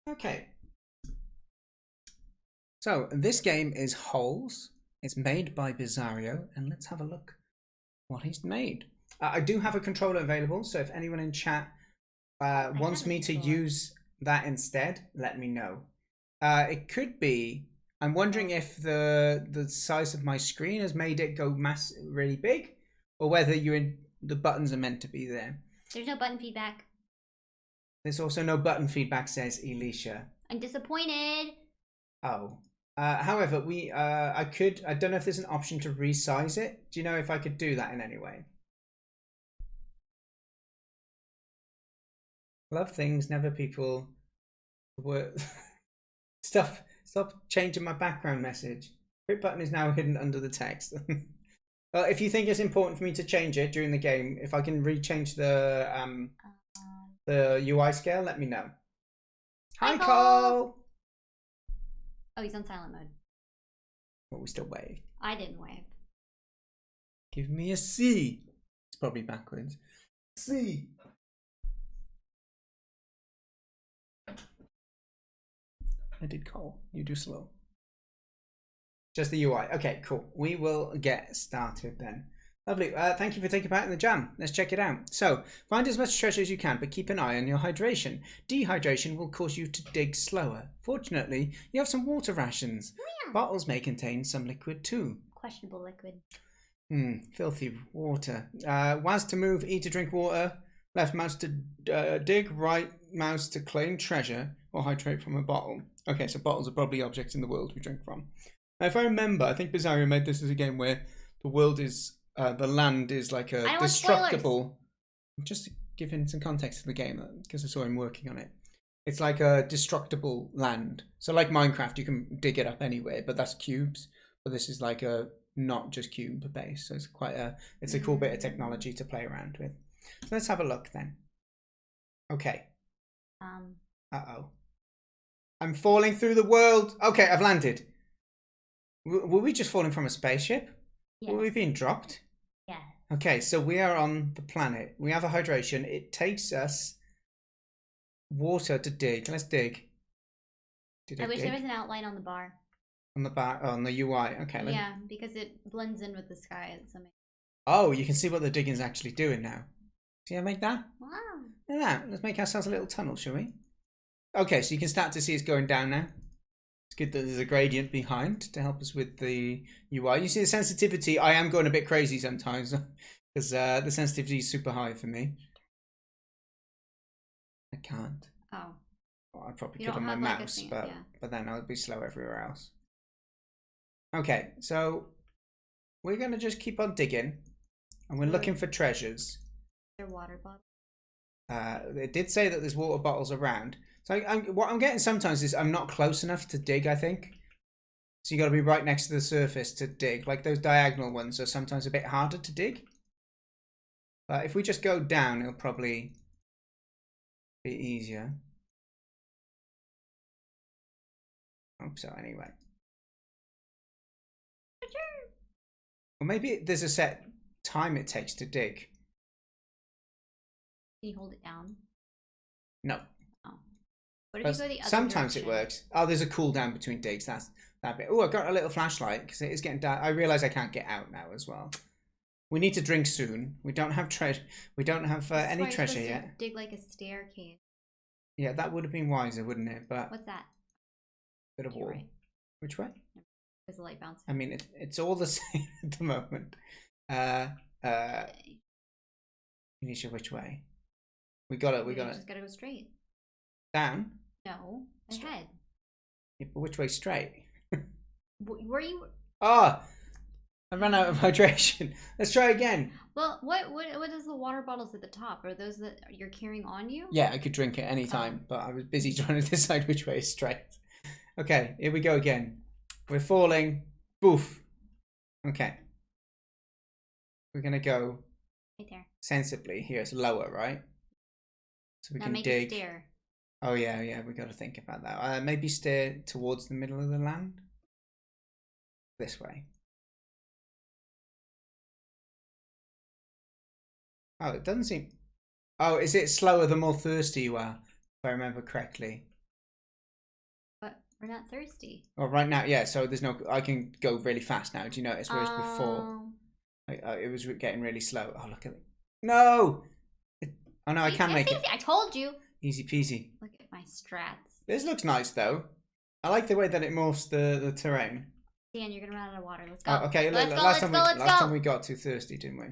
Okay. So this game is Holes. It's made by Bixarrio, and let's have a look what he's made. I do have a controller available, so if anyone in chat wants me to use that instead, let me know. It could be. I'm wondering if the size of my screen has made it go really big, or whether the buttons are meant to be there. There's no button feedback. There's also no button feedback, says Elisha. I'm disappointed. Oh. However, I don't know if there's an option to resize it. Do you know if I could do that in any way? Love things, never people. Stop changing my background message. Quit button is now hidden under the text. Well, if you think it's important for me to change it during the game, if I can rechange the UI scale, let me know. Hi, Cole! Oh, he's on silent mode. But we still wave. I didn't wave. Give me a C. It's probably backwards. C. I did Cole. You do slow. Just the UI. Okay, cool. We will get started then. Lovely. Thank you for taking part in the jam. Let's check it out. So, find as much treasure as you can, but keep an eye on your hydration. Dehydration will cause you to dig slower. Fortunately, you have some water rations. Yeah. Bottles may contain some liquid too. Questionable liquid. Filthy water. WAS to move, E to drink water, left mouse to dig, right mouse to claim treasure or hydrate from a bottle. Okay, so bottles are probably objects in the world we drink from. Now, if I remember, I think Bixarrio made this as a game where the world is, the land is like a destructible. Just to give in some context to the game, because I saw him working on it. It's like a destructible land. So like Minecraft, you can dig it up anywhere, but that's cubes. But this is like a not just cube base. So it's quite it's a cool bit of technology to play around with. So let's have a look then. Okay. Uh-oh. I'm falling through the world. Okay, I've landed. Were we just falling from a spaceship? Yes. Were we being dropped? Yeah. Okay, so we are on the planet. We have a hydration. It takes us water to dig. Let's dig. I wish there was an outline on the bar. On the bar, on the UI. Okay. Yeah, because it blends in with the sky. Oh, you can see what the digging's actually doing now. See how I make that? Wow. Look at that. Let's make ourselves a little tunnel, shall we? Okay, so you can start to see it's going down now. It's good that there's a gradient behind to help us with the UI. You see the sensitivity? I am going a bit crazy sometimes because the sensitivity is super high for me. I can't. Oh. Well, I probably could on my mouse, but then I would be slow everywhere else. Okay, so we're going to just keep on digging, and we're looking for treasures. There water bottles? It did say that there's water bottles around. So what I'm getting sometimes is I'm not close enough to dig, I think. So you got to be right next to the surface to dig. Like those diagonal ones are sometimes a bit harder to dig. But if we just go down, it'll probably be easier. Hope so, anyway. Or maybe there's a set time it takes to dig. Can you hold it down? No. Oh. What if you go the other sometimes direction? It works. Oh, there's a cooldown between digs. That's that bit. Oh, I got a little flashlight because it is getting dark. I realise I can't get out now as well. We need to drink soon. We don't have treasure. We don't have any treasure yet. Dig like a staircase. Yeah, that would have been wiser, wouldn't it? But what's that? Bit of wall. Right. Which way? There's a light bouncing. I mean, it's all the same at the moment. Anisha, which way? We just gotta go straight. Down? No, ahead. Yeah, but which way straight? Where you? Ah, I ran out of hydration. Let's try again. Well, what is the water bottles at the top? Are those that you're carrying on you? Yeah, I could drink it any time, but I was busy trying to decide which way is straight. Okay, here we go again. We're falling. Boof. Okay. We're gonna go right there. Sensibly. Here it's lower, right? So we can dig. A stair. Oh yeah, we got to think about that. Maybe steer towards the middle of the land. This way. Oh, it doesn't seem. Oh, is it slower the more thirsty you are? If I remember correctly. We're not thirsty. Oh, right now, yeah. So there's no. I can go really fast now. Do you notice? Whereas before, it was getting really slow. Oh, look at it. No. Oh no, I can make it. Easy. I told you. Easy peasy. Look at my strats. This looks nice though. I like the way that it morphs the terrain. Dan, you're gonna run out of water. Let's go. Oh, okay, Let's go. Last time we got too thirsty, didn't we?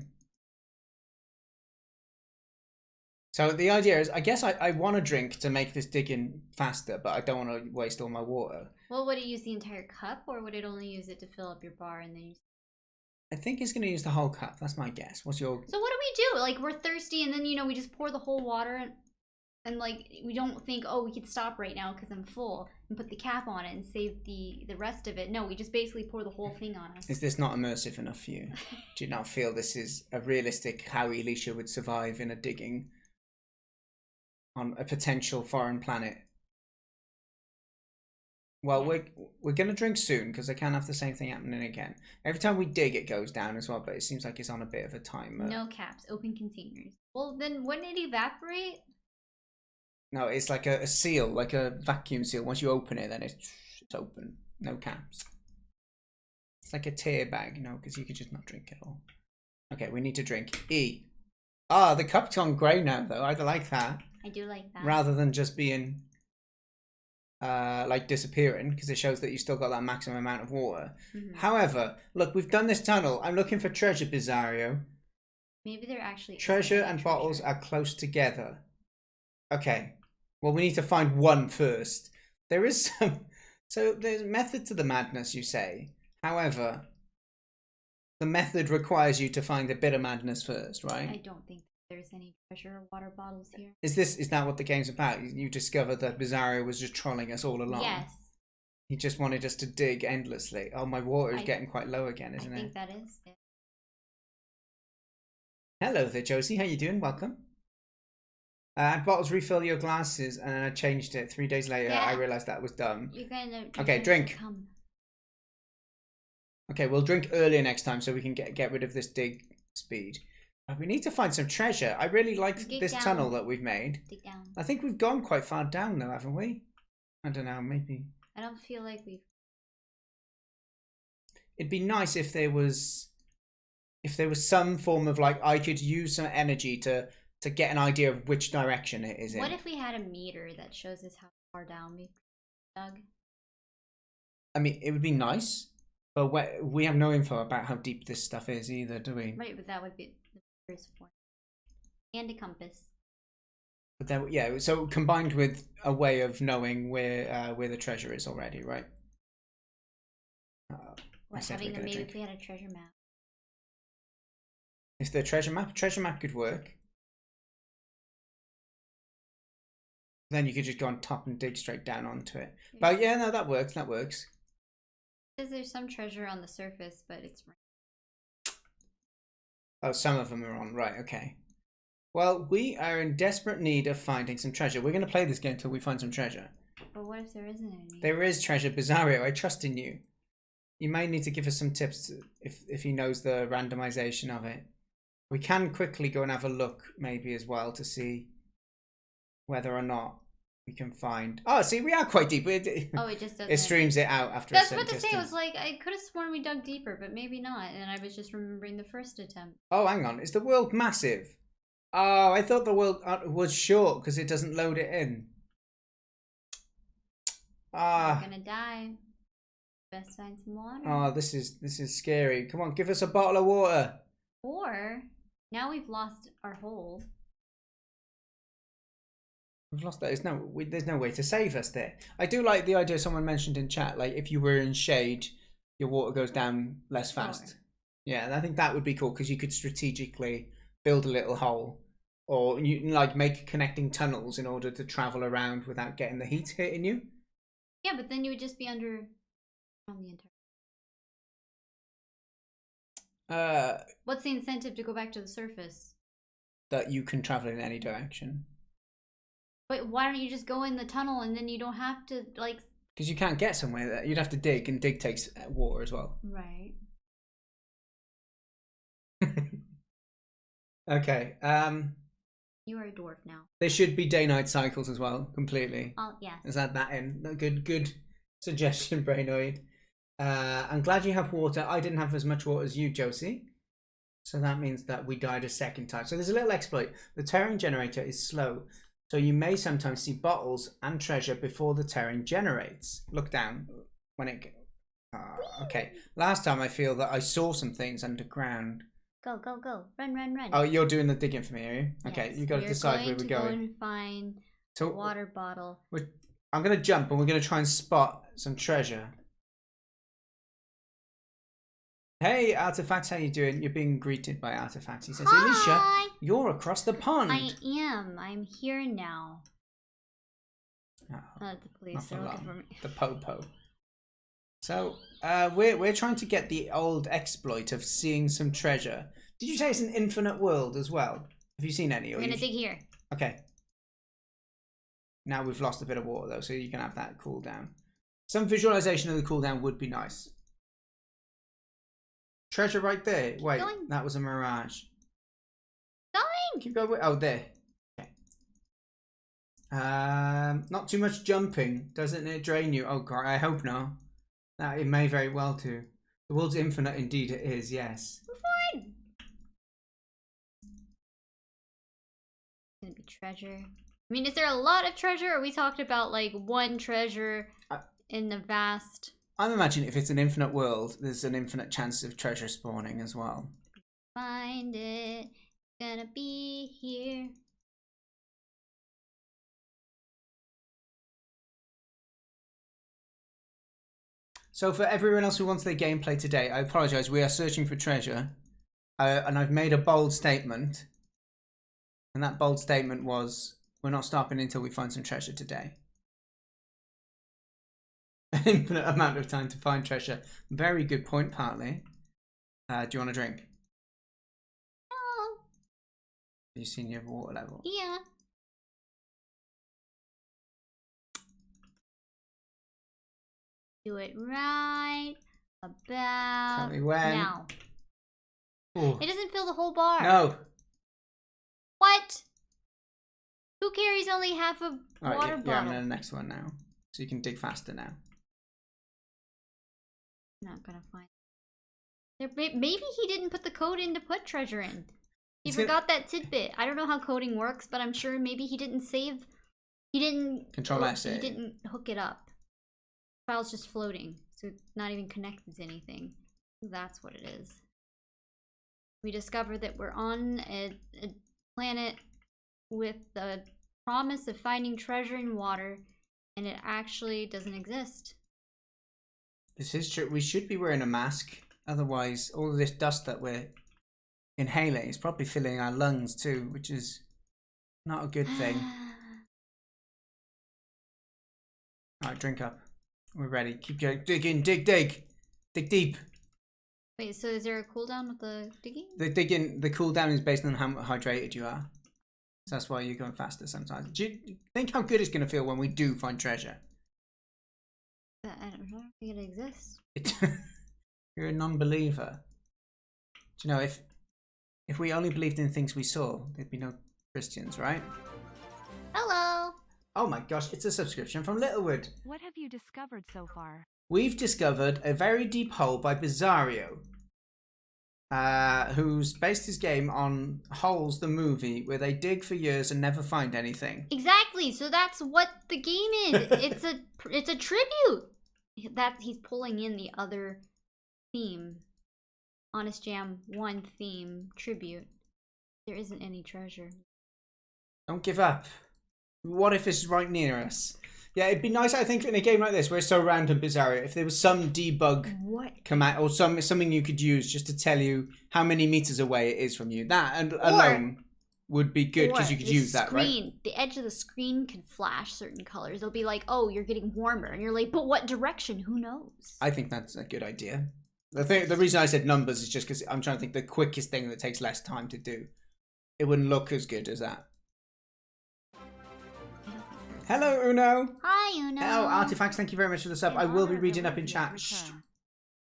So the idea is, I guess I want to drink to make this digging faster, but I don't want to waste all my water. Well, would it use the entire cup, or would it only use it to fill up your bar and then use... I think it's going to use the whole cup. That's my guess. What's your... So what do we do? Like, we're thirsty, and then, you know, we just pour the whole water, and like, we don't think, oh, we could stop right now because I'm full, and put the cap on it and save the rest of it. No, we just basically pour the whole thing on us. Is this not immersive enough for you? Do you not feel this is a realistic how Elisha would survive in a digging on a potential foreign planet? Well, yes. we're going to drink soon because I can't have the same thing happening again. Every time we dig, it goes down as well, but it seems like it's on a bit of a timer. No caps, open containers. Well, then wouldn't it evaporate? No, it's like a seal, like a vacuum seal. Once you open it, then it's open. No caps. It's like a tear bag, you know, because you could just not drink it all. Okay, we need to drink. E. Ah, the cup's gone grey now, though. I like that. I do like that. Rather than just being... like disappearing, because it shows that you still got that maximum amount of water. However, look, we've done this tunnel. I'm looking for treasure, Bixarrio. Maybe they're actually... Treasure and bottles are close together. Okay. Well, we need to find one first. There is some... So there's a method to the madness, you say. However, the method requires you to find a bit of madness first, right? I don't think there's any treasure or water bottles here. Is that what the game's about? You discovered that Bixarrio was just trolling us all along. Yes. He just wanted us to dig endlessly. Oh, my water is getting quite low again, isn't it? I think that is it. Hello there, Josie. How you doing? Welcome. Bottles refill your glasses, and then I changed it. 3 days later, I realised that was dumb. You're gonna... Okay, drink. Okay, we'll drink earlier next time so we can get rid of this dig speed. We need to find some treasure. I really like this tunnel that we've made. Dig down. I think we've gone quite far down though, haven't we? I don't know, maybe. I don't feel like we've... It'd be nice if there was some form of like I could use some energy to get an idea of which direction it is in. What if we had a meter that shows us how far down we dug? I mean, it would be nice, but we have no info about how deep this stuff is either, do we? Right, but that would be the first point. And a compass. But then, yeah, so combined with a way of knowing where the treasure is already, right? Maybe if we had a treasure map. If the treasure map could work, then you could just go on top and dig straight down onto it. But yeah, no, that works. That works. Because there's some treasure on the surface, but it's... Oh, some of them are on. Right, okay. Well, we are in desperate need of finding some treasure. We're going to play this game until we find some treasure. But what if there isn't any? There is treasure. Bixarrio, I trust in you. You may need to give us some tips if he knows the randomization of it. We can quickly go and have a look maybe as well to see whether or not we can find... Oh, see, we are quite deep. Oh, it just doesn't... It streams it out after a certain distance. That's what to say. I was like, I could have sworn we dug deeper, but maybe not. And I was just remembering the first attempt. Oh, hang on. Is the world massive? Oh, I thought the world was short because it doesn't load it in. We're gonna die. Best find some water. Oh, this is scary. Come on, give us a bottle of water. Or now we've lost our hold. We've lost that. There's no way to save us there. I do like the idea someone mentioned in chat. Like if you were in shade, your water goes down less fast. Slower. Yeah, and I think that would be cool because you could strategically build a little hole, or you like make connecting tunnels in order to travel around without getting the heat hitting you. Yeah, but then you would just be on the entire... What's the incentive to go back to the surface? That you can travel in any direction. But why don't you just go in the tunnel and then you don't have to, like... Because you can't get somewhere there. You'd have to dig, and dig takes water as well. Right. Okay. You are a dwarf now. There should be day-night cycles as well, completely. Oh, yes. Let's add that in. Good suggestion, Brainoid. I'm glad you have water. I didn't have as much water as you, Josie. So that means that we died a second time. So there's a little exploit. The terrain generator is slow. So you may sometimes see bottles and treasure before the terrain generates. Look down when it... okay. Last time I feel that I saw some things underground. Go, go, go. Run, run, run. Oh, you're doing the digging for me, are you? Yes, okay, you've got to decide where we're going. Go and find a water bottle. I'm going to jump and we're going to try and spot some treasure. Hey, Artifact, how you doing? You're being greeted by Artifact. He says, Alicia, you're across the pond. I am. I'm here now. Oh, the police are looking for me. The Popo. So, we're trying to get the old exploit of seeing some treasure. Did you say it's an infinite world as well? Have you seen any? We're going to dig here. Okay. Now we've lost a bit of water though, so you can have that cooldown. Some visualization of the cooldown would be nice. Treasure right there. Wait, that was a mirage. Going. Keep going. Oh, there. Okay. Not too much jumping. Doesn't it drain you? Oh god, I hope not. That it may very well do. The world's infinite, indeed it is. Yes. We're fine. It's gonna be treasure. I mean, is there a lot of treasure? Or we talked about like one treasure in the vast. I'm imagining if it's an infinite world, there's an infinite chance of treasure spawning as well. Find it. It's gonna be here. So for everyone else who wants their gameplay today, I apologise. We are searching for treasure. And I've made a bold statement. And that bold statement was, we're not stopping until we find some treasure today. An infinite amount of time to find treasure. Very good point, partly. Do you want a drink? Oh. Have you seen your water level? Yeah. Do it right about Tell me when. now. Ooh. It doesn't fill the whole bar. No. What? Who carries only half a water bottle? You're on the next one now. So you can dig faster now. I'm not gonna find it. Maybe he didn't put the code in to put treasure in. He forgot that tidbit. I don't know how coding works, but I'm sure maybe he didn't save. He didn't. Control S. He didn't hook it up. The file's just floating, so it's not even connected to anything. That's what it is. We discovered that we're on a planet with the promise of finding treasure in water, and it actually doesn't exist. This is true. We should be wearing a mask. Otherwise, all of this dust that we're inhaling is probably filling our lungs too, which is not a good thing. Alright, drink up. We're ready. Keep going. Dig in. Dig, dig. Dig deep. Wait, so is there a cooldown with the digging? The digging, the cooldown is based on how hydrated you are. So that's why you're going faster sometimes. Do you think how good it's going to feel when we do find treasure? I don't think it exists. You're a non-believer. Do you know, if we only believed in things we saw, there'd be no Christians, right? Hello! Oh my gosh, it's a subscription from Littlewood. What have you discovered so far? We've discovered a very deep hole by Bixarrio, who's based his game on Holes the movie, where they dig for years and never find anything. Exactly, so that's what the game is. It's a tribute. That he's pulling in the other theme. Honest Jam 1 theme tribute. There isn't any treasure. Don't give up. What if it's right near us? Yeah, it'd be nice, I think, in a game like this where it's so random, Bixarrio, if there was some debug command or something you could use just to tell you how many meters away it is from you. That alone would be good because you could use that, right? The edge of the screen could flash certain colors. It'll be like, oh, you're getting warmer, and you're like, but what direction? Who knows? I think that's a good idea. The reason I said numbers is just because I'm trying to think the quickest thing that takes less time to do. It wouldn't look as good as that. Hello, Uno. Hi, Uno. Oh, Artifacts, thank you very much for the sub. I will be reading up in chat.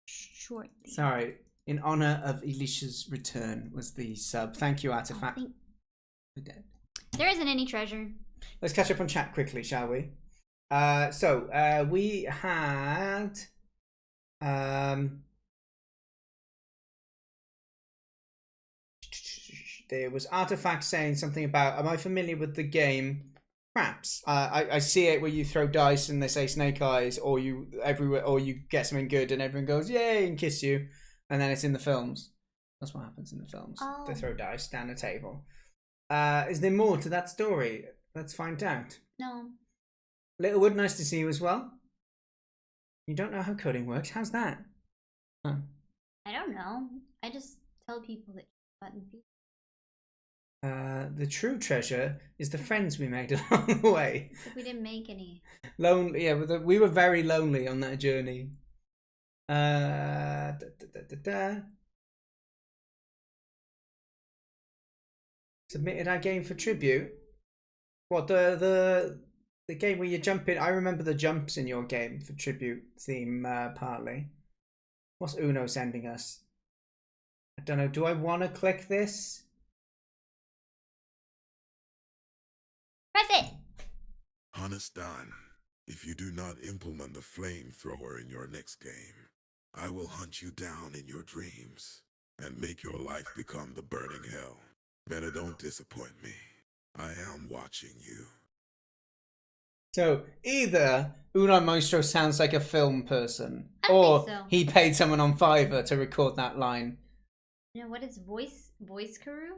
Shortly. Sorry. In honor of Alicia's return was the sub. Thank you, Artifact. There isn't any treasure. Let's catch up on chat quickly, shall we? We had there was Artifact saying something about, am I familiar with the game Craps? I see it where you throw dice and they say snake eyes, or you get something good and everyone goes yay and kiss you, and then it's in the films. That's what happens in the films. Oh. They throw dice down a table. Is there more to that story? Let's find out. No. Littlewood, nice to see you as well. You don't know how coding works. How's that? Huh. I don't know. I just tell people that button feet. The true treasure is the friends we made along the way. Except we didn't make any. Lonely, yeah. We were very lonely on that journey. Submitted our game for tribute. What, the game where you jump in? I remember the jumps in your game for tribute theme partly. What's Uno sending us? I don't know. Do I want to click this? Press it! HonestDan, if you do not implement the flamethrower in your next game, I will hunt you down in your dreams and make your life become the burning hell. Better don't disappoint me. I am watching you. So either Unai Maestro sounds like a film person, I or think so. he paid someone on Fiverr to record that line. You know, what is Voice-Karu?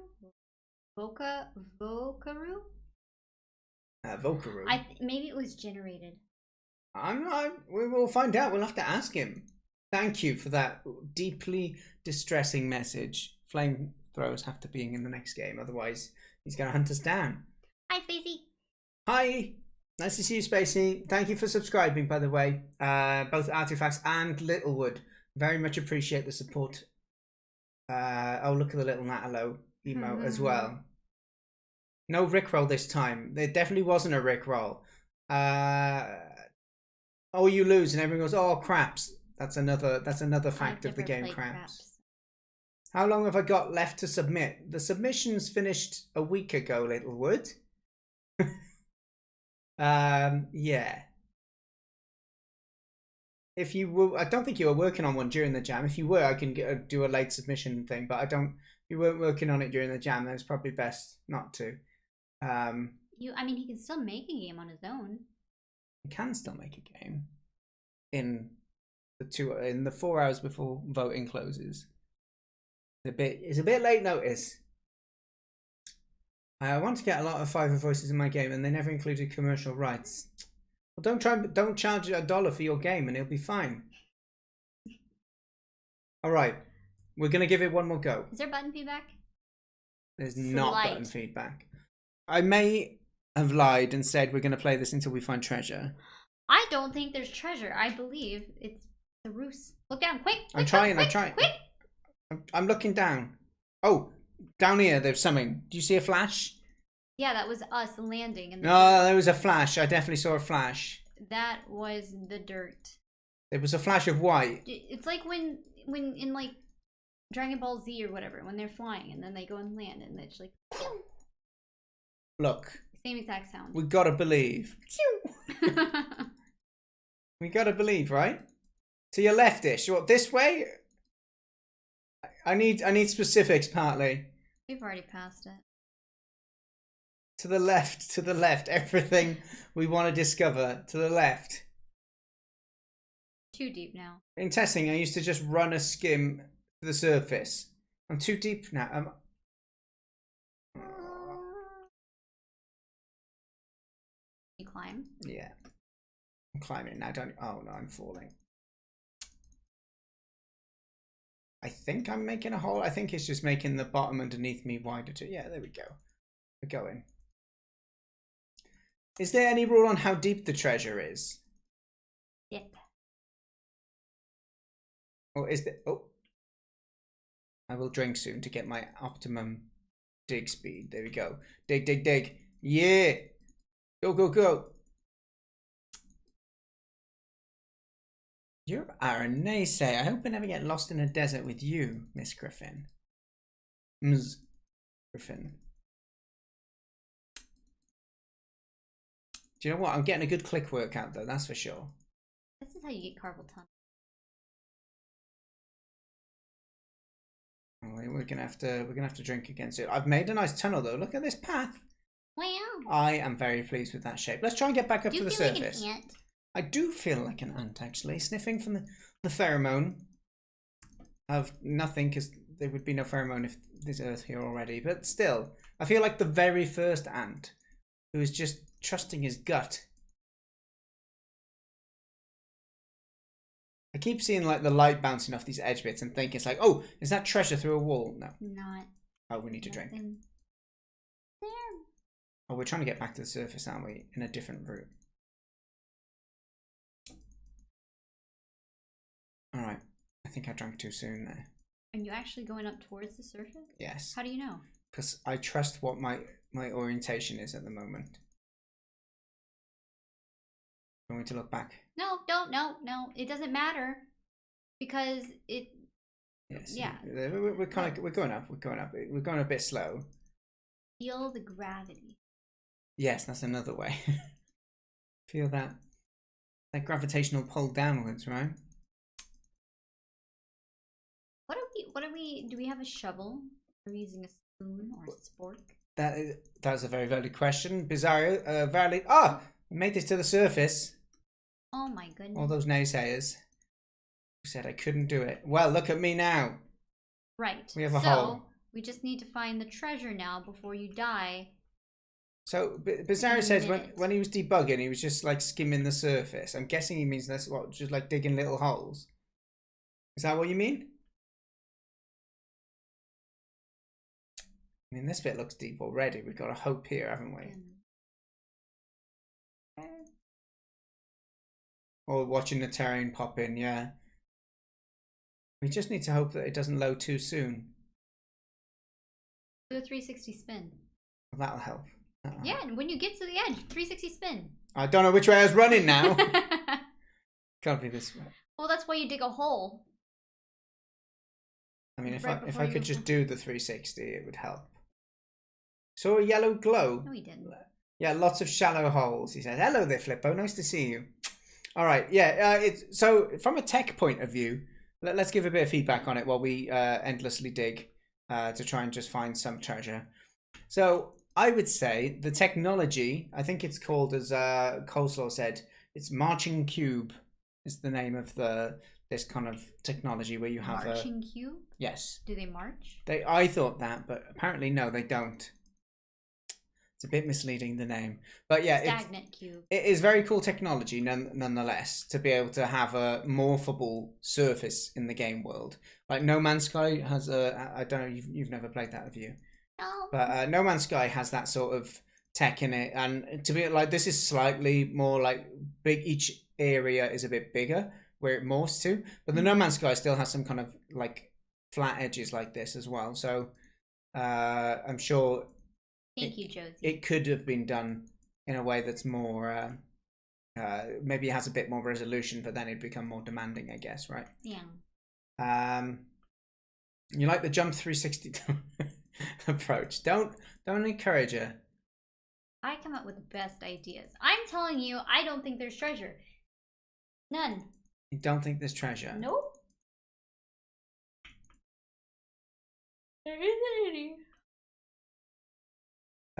Vokaru? Vokaru. Maybe it was generated. We will find out. We'll have to ask him. Thank you for that deeply distressing message. Flamethrowers have to be in the next game, otherwise he's going to hunt us down. Hi, Spacey. Hi. Nice to see you, Spacey. Thank you for subscribing, by the way. Both Artifacts and Littlewood. Very much appreciate the support. Oh, look at the little Natalo emote as well. No Rickroll this time. There definitely wasn't a Rickroll. Oh, you lose and everyone goes, oh, craps. That's another fact of the game, craps. How long have I got left to submit? The submission's finished a week ago, Littlewood. Yeah. If you were, I don't think you were working on one during the jam. If you were, I can do a late submission thing, but I don't. If you weren't working on it during the jam, then it's probably best not to. I mean, he can still make a game on his own. He can still make a game in the 4 hours before voting closes. It's a bit late notice. I want to get a lot of Fiverr voices in my game, and they never included commercial rights. Well, don't charge $1 for your game, and it'll be fine. All right, we're gonna give it one more go. Is there button feedback? There's not button feedback. I may have lied and said we're gonna play this until we find treasure. I don't think there's treasure. I believe it's the roost. Look down, quick! I'm trying. Quick! I'm looking down. Oh, down here there's something. Do you see a flash? Yeah, that was us landing. No, there was a flash. I definitely saw a flash. That was the dirt. There was a flash of white. It's like when in like Dragon Ball Z or whatever, when they're flying and then they go and land and it's like. Pew! Look. Same exact sound. We gotta believe. We gotta believe, right? To your leftish. What, this way? I need specifics, partly. We've already passed it. To the left. Everything we want to discover. To the left. Too deep now. In testing, I used to just run a skim to the surface. I'm too deep now. You climb? Yeah. I'm climbing now, don't you? Oh no, I'm falling. I think I'm making a hole. I think it's just making the bottom underneath me wider too. Yeah, there we go. We're going. Is there any rule on how deep the treasure is? Yep. Or is there... Oh. I will drink soon to get my optimum dig speed. There we go. Dig, dig, dig. Yeah. Go, go, go. You are a naysayer. I hope I never get lost in a desert with you, Miss Griffin. Ms. Griffin. Do you know what? I'm getting a good click workout though. That's for sure. This is how you get carpal tunnel. Oh, we're gonna have to drink against it. I've made a nice tunnel though. Look at this path. Wow. I am very pleased with that shape. Let's try and get back up to the surface. Like an ant? I do feel like an ant actually, sniffing from the pheromone of nothing, because there would be no pheromone if there's earth here already. But still, I feel like the very first ant who is just trusting his gut. I keep seeing like the light bouncing off these edge bits and think it's like, oh, is that treasure through a wall? No. Not. Oh, we need to drink. There. Oh, we're trying to get back to the surface, aren't we? In a different route. Alright. I think I drank too soon there. Are you actually going up towards the surface? Yes. How do you know? Because I trust what my orientation is at the moment. You want me to look back? No. It doesn't matter. Because it... Yes. Yeah. We're going up. We're going a bit slow. Feel the gravity. Yes, that's another way. Feel that gravitational pull downwards, right? Do we have a shovel? Are we using a spoon or a spork? That's a very valid question. Bixarrio, valid. Ah! We made this to the surface. Oh my goodness. All those naysayers who said I couldn't do it. Well, look at me now. Right. We have a hole. We just need to find the treasure now before you die. So Bixarrio says when he was debugging, he was just like skimming the surface. I'm guessing he means that's what, just like digging little holes. Is that what you mean? I mean, this bit looks deep already. We've got a hope here, haven't we? Or watching the terrain pop in, yeah. We just need to hope that it doesn't load too soon. Do a 360 spin. Well, that'll help. Yeah, and when you get to the edge, 360 spin. I don't know which way I was running now. Can't be this way. Well, that's why you dig a hole. I mean, if Right I could you- just do the 360, it would help. Saw a yellow glow. No, he didn't. Yeah, lots of shallow holes. He said, "Hello there, Flippo. Nice to see you." All right, yeah. So from a tech point of view, let's give a bit of feedback on it while we endlessly dig to try and just find some treasure. So I would say the technology, I think it's called, as Coleslaw said, it's Marching Cube is the name of this kind of technology where you have Marching cube? Yes. Do they march? I thought that, but apparently no, they don't. It's a bit misleading, the name. But yeah, Stagnant cube. it is very cool technology nonetheless to be able to have a morphable surface in the game world. Like No Man's Sky has I don't know, you've never played that, have you? No. But No Man's Sky has that sort of tech in it, and to be like, this is slightly more like big. Each area is a bit bigger where it morphs to, but the No Man's Sky still has some kind of like flat edges like this as well. So I'm sure. Thank you, Josie. It could have been done in a way that's more. Maybe it has a bit more resolution, but then it'd become more demanding, I guess, right? Yeah. You like the jump 360 approach? Don't encourage her. I come up with the best ideas. I'm telling you, I don't think there's treasure. None. You don't think there's treasure? Nope. There isn't any.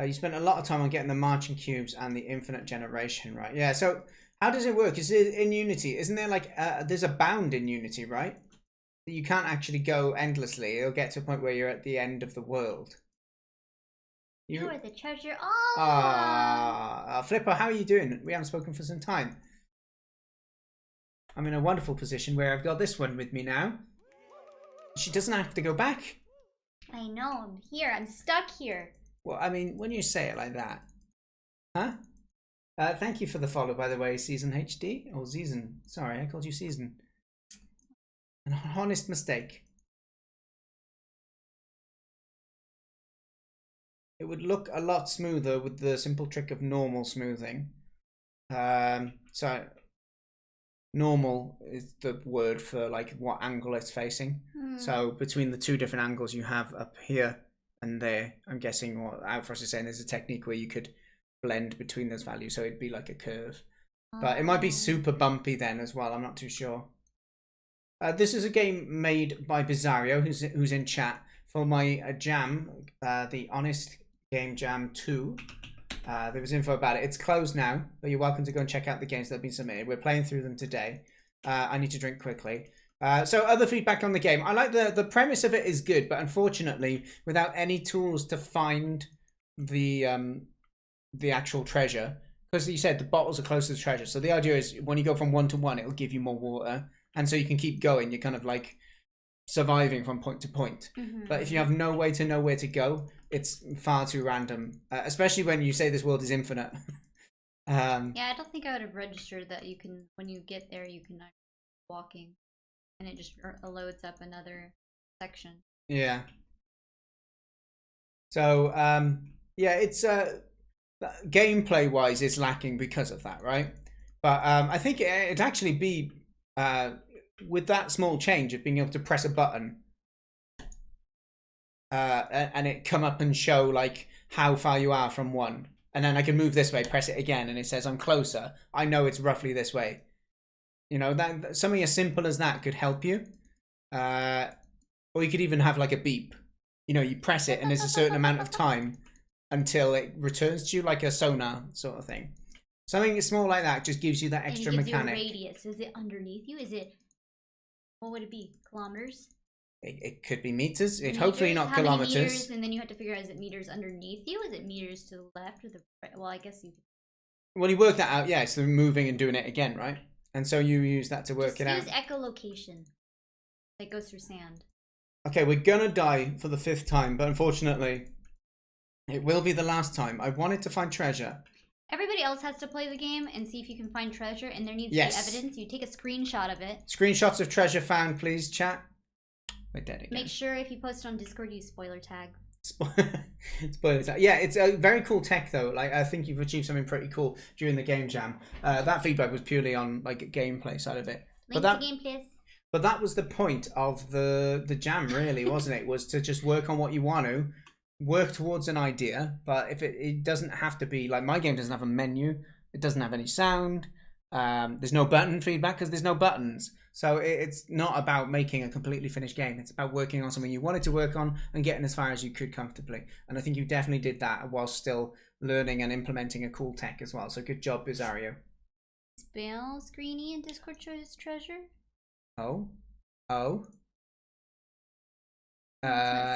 You spent a lot of time on getting the marching cubes and the infinite generation, right? Yeah, so how does it work? Is it in Unity? Isn't there like, there's a bound in Unity, right? You can't actually go endlessly. It'll get to a point where you're at the end of the world. You are the treasure. Oh! Flipper, how are you doing? We haven't spoken for some time. I'm in a wonderful position where I've got this one with me now. She doesn't have to go back. I know, I'm here. I'm stuck here. Well, I mean, when you say it like that. Huh? Thank you for the follow, by the way, Season HD. Or Season. Sorry, I called you Season. An honest mistake. It would look a lot smoother with the simple trick of normal smoothing. So normal is the word for like what angle it's facing. So between the two different angles you have up here and there, I'm guessing what Outfrost is saying, there's a technique where you could blend between those values, so it'd be like a curve. But it might be super bumpy then as well. I'm not too sure. This is a game made by Bixarrio, who's in chat, for my jam, the Honest Game Jam 2. There was info about it. It's closed now, but you're welcome to go and check out the games that have been submitted. We're playing through them today. I need to drink quickly. So other feedback on the game. I like the premise of it is good, but unfortunately, without any tools to find the actual treasure, because you said the bottles are close to the treasure. So the idea is when you go from 1 to 1, it'll give you more water, and so you can keep going. You're kind of like surviving from point to point. But if you have no way to know where to go, it's far too random, especially when you say this world is infinite. Yeah, I don't think I would have registered that you can, when you get there, you can walking, and it just loads up another section. Yeah. So, yeah, it's gameplay wise, it's lacking because of that, right? But I think it'd actually be with that small change of being able to press a button and it come up and show like how far you are from 1, and then I can move this way, press it again, and it says I'm closer. I know it's roughly this way. You know, that something as simple as that could help you. Or you could even have like a beep. You know, you press it and there's a certain amount of time until it returns to you, like a sonar sort of thing. Something small like that just gives you that extra and it gives mechanic. You a radius. Is it underneath you? Is it, what would it be? Kilometers? It could be meters. Meters? Hopefully not How kilometers. Many meters? And then you have to figure out, is it meters underneath you? Is it meters to the left or the right? Well, I guess you could. Well, you work that out, yeah. So moving and doing it again, right? And so you use that to work it out. Use echolocation. That goes through sand. Okay, we're gonna die for the 5th time, but unfortunately, it will be the last time. I wanted to find treasure. Everybody else has to play the game and see if you can find treasure, and there needs to be evidence. You take a screenshot of it. Screenshots of treasure found, please, chat. We're dead again. Make sure if you post it on Discord, use spoiler tag. Spoiler tag. Yeah, it's a very cool tech though. Like, I think you've achieved something pretty cool during the game jam. That feedback was purely on like gameplay side of it. Link to game, please. But that was the point of the jam, really, wasn't it? Was to just work on what you want to, work towards an idea. But if it doesn't have to be, like my game doesn't have a menu, it doesn't have any sound, there's no button feedback because there's no buttons. So it's not about making a completely finished game. It's about working on something you wanted to work on and getting as far as you could comfortably. And I think you definitely did that while still learning and implementing a cool tech as well. So good job, Bixarrio. Spell Screeny and Discord choice treasure. Oh.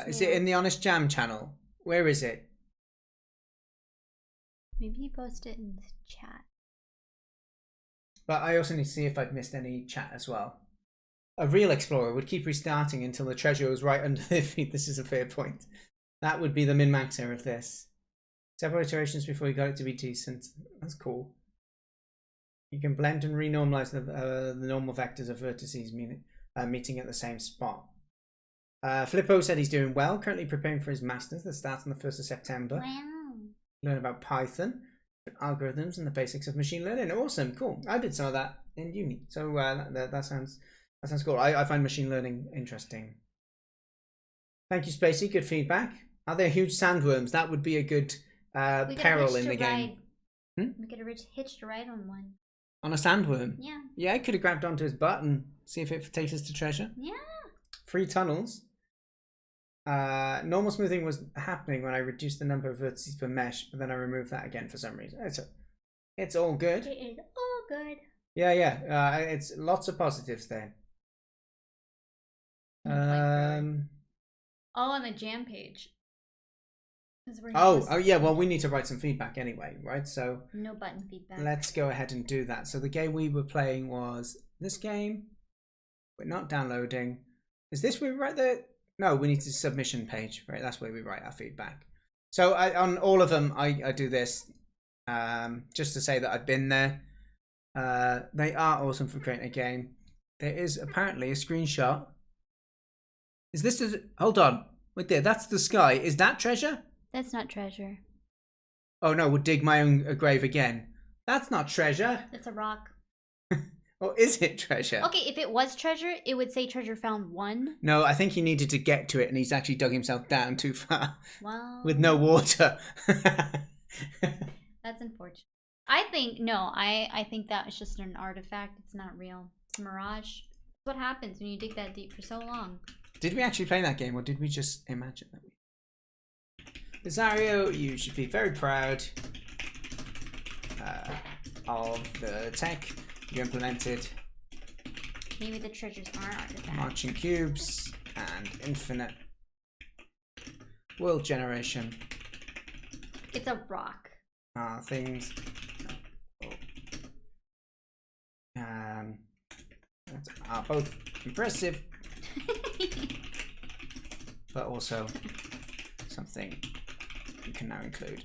Is it in the Honest Jam channel? Where is it? Maybe you post it in the chat. But I also need to see if I've missed any chat as well. A real explorer would keep restarting until the treasure was right under their feet. This is a fair point. That would be the min-maxer of this. Several iterations before you got it to be decent. That's cool. You can blend and renormalize the normal vectors of vertices meeting at the same spot. Flippo said he's doing well, currently preparing for his masters that starts on the 1st of September. Wow. Learn about Python, algorithms, and the basics of machine learning. Awesome, cool. I did some of that in uni, so that sounds cool. I find machine learning interesting. Thank you, Spacey. Good feedback. Are there huge sandworms? That would be a good peril in the game. We get a hitched ride on one. On a sandworm? Yeah. Yeah, I could have grabbed onto his butt and see if it takes us to treasure. Yeah. 3 tunnels. Normal smoothing was happening when I reduced the number of vertices per mesh, but then I removed that again for some reason. It's all good. It is all good. Yeah. It's lots of positives there. On the jam page. Oh yeah, well we need to write some feedback anyway, right? So no button feedback. Let's go ahead and do that. So the game we were playing was this game. We're not downloading. Is this where we write the... No, we need the submission page, right? That's where we write our feedback. So on all of them, I do this just to say that I've been there. They are awesome for creating a game. There is apparently a screenshot. Is this... Hold on. Wait there, that's the sky. Is that treasure? That's not treasure. Oh no, would dig my own grave again. That's not treasure. That's a rock. Or is it treasure? Okay, if it was treasure, it would say treasure found 1. No, I think he needed to get to it and he's actually dug himself down too far. Wow. With no water. That's unfortunate. I think I think that was just an artifact. It's not real. It's a mirage. That's what happens when you dig that deep for so long. Did we actually play that game, or did we just imagine that we? Bixarrio, you should be very proud of the tech you implemented. Maybe the treasures aren't artifacts. Marching cubes and infinite world generation. It's a rock. Things. Are both impressive, but also something you can now include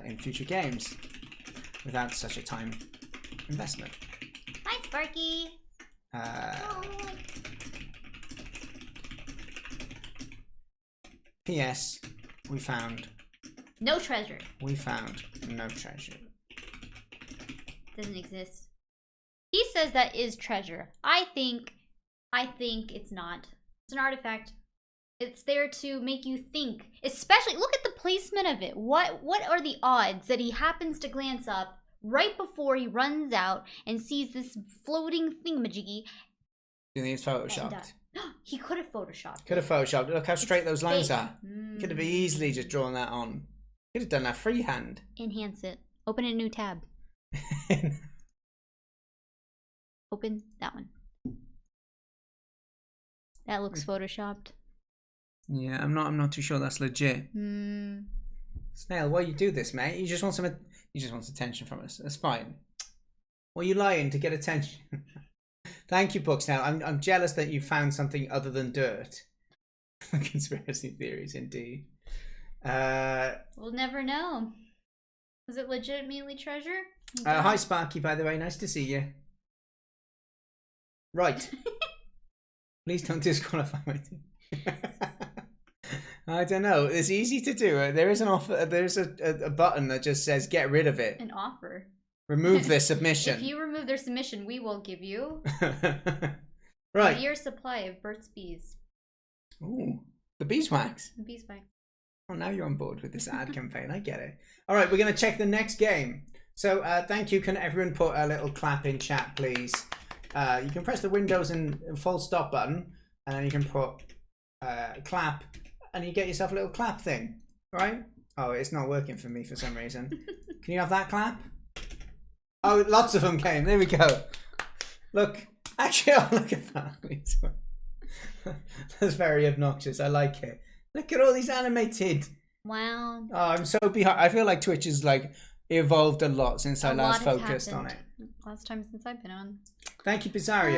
in future games without such a time investment. Hi, Sparky. P.S. We found no treasure. We found no treasure. Doesn't exist. He says that is treasure. I think it's not. It's an artifact. It's there to make you think. Especially, look at the placement of it. What are the odds that he happens to glance up right before he runs out and sees this floating thingamajiggy? You think it's photoshopped? He could have photoshopped. Could have photoshopped. Look how straight those lines fake. are. Could have easily just drawn that on. Could have done that freehand. Enhance it. Open a new tab. Open that one. That looks photoshopped. Yeah, I'm not too sure that's legit. Snail, why you do this, mate? You just want attention from us. That's fine. Well, you lying to get attention. Thank you, Book Snail. I'm jealous that you found something other than dirt. Conspiracy theories, indeed. We'll never know. Was it legitimately treasure? Hi, Sparky. By the way, nice to see you. Right. Please don't disqualify my team. I don't know. It's easy to do. There is an offer. There's a button that just says "Get rid of it." An offer. Remove their submission. If you remove their submission, we will give you right. a year's supply of Burt's Bees. Ooh, the beeswax. The beeswax. Oh, now you're on board with this ad campaign. I get it. All right, we're gonna check the next game. So, thank you. Can everyone put a little clap in chat, please? You can press the Windows and full stop button, and then you can put clap, and you get yourself a little clap thing, right? Oh, it's not working for me for some reason. Can you have that clap? Oh, lots of them came. There we go. Look, actually, oh, look at that. That's very obnoxious. I like it. Look at all these animated. Wow. Oh, I'm so behind. I feel like Twitch has like evolved a lot since I last focused on it. Last time since I've been on. Thank you, Bixarrio.